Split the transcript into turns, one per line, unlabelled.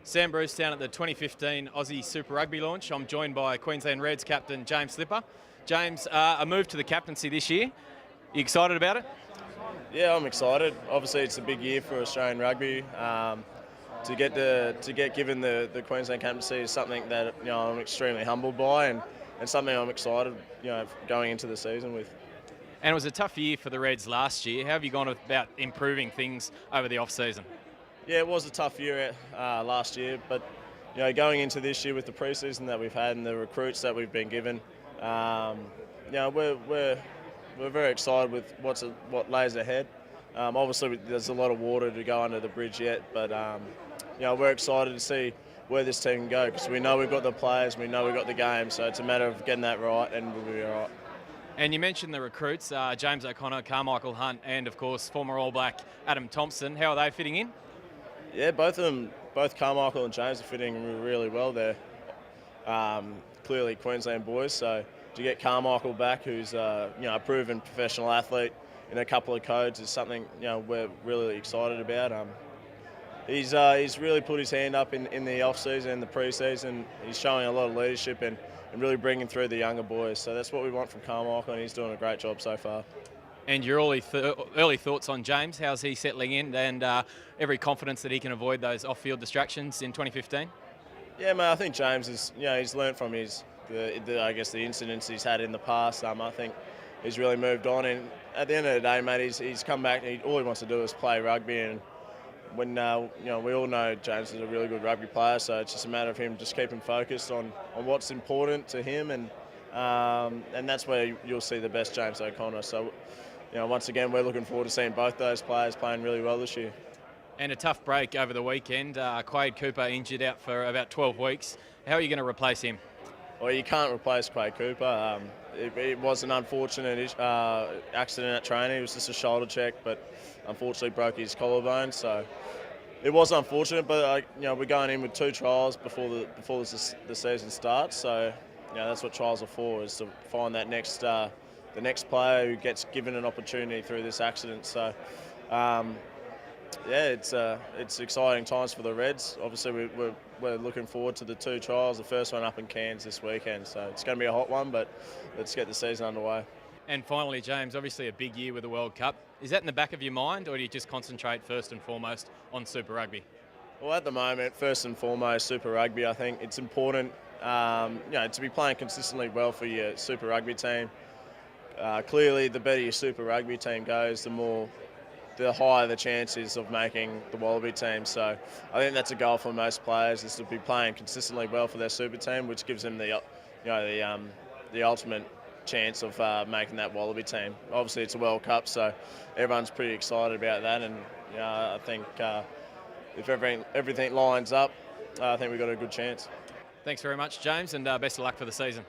Sam Bruce down at the 2015 Aussie Super Rugby launch. I'm joined by Queensland Reds captain James Slipper. James, a move to the captaincy this year. You excited about it?
Yeah, I'm excited. Obviously, it's a big year for Australian rugby. To get given the Queensland captaincy is something that I'm extremely humbled by, and something I'm excited going into the season with.
And it was a tough year for the Reds last year. How have you gone about improving things over the off-season?
Yeah, it was a tough year last year, but going into this year with the preseason that we've had and the recruits that we've been given, we're very excited with what lays ahead. Obviously, there's a lot of water to go under the bridge yet, but we're excited to see where this team can go because we know we've got the players, we know we've got the game, so it's a matter of getting that right, and we'll be all right.
And you mentioned the recruits, James O'Connor, Carmichael Hunt, and of course former All Black Adam Thompson. How are they fitting in?
Yeah, both of them, both Carmichael and James are fitting really well. They're clearly Queensland boys, so to get Carmichael back, who's a proven professional athlete in a couple of codes, is something we're really excited about. He's really put his hand up in the off season and the pre-season. He's showing a lot of leadership and really bringing through the younger boys. So that's what we want from Carmichael, and he's doing a great job so far.
And your early thoughts on James? How's he settling in, and every confidence that he can avoid those off-field distractions in 2015?
Yeah, mate. I think James is he's learnt from the incidents he's had in the past. I think he's really moved on, and at the end of the day, mate, he's come back. All he wants to do is play rugby, and when we all know James is a really good rugby player, so it's just a matter of him just keeping focused on what's important to him, and that's where you'll see the best James O'Connor. So, once again, we're looking forward to seeing both those players playing really well this year.
And a tough break over the weekend. Quade Cooper injured out for about 12 weeks. How are you going to replace him?
Well, you can't replace Quade Cooper. It was an unfortunate accident at training. It was just a shoulder check, but unfortunately broke his collarbone. So it was unfortunate, but we're going in with 2 trials before the season starts. So that's what trials are for, is to find that the next player who gets given an opportunity through this accident. So it's exciting times for the Reds. Obviously, we're looking forward to the 2 trials. The first one up in Cairns this weekend, so it's going to be a hot one. But let's get the season underway.
And finally, James, obviously a big year with the World Cup. Is that in the back of your mind, or do you just concentrate first and foremost on Super Rugby?
Well, at the moment, first and foremost, Super Rugby. I think it's important, to be playing consistently well for your Super Rugby team. Clearly, the better your Super Rugby team goes, the higher the chances of making the Wallaby team. So I think that's a goal for most players, is to be playing consistently well for their super team, which gives them the ultimate chance of making that Wallaby team. Obviously, it's a World Cup, so everyone's pretty excited about that, and I think if everything lines up, I think we've got a good chance.
Thanks very much, James, and best of luck for the season.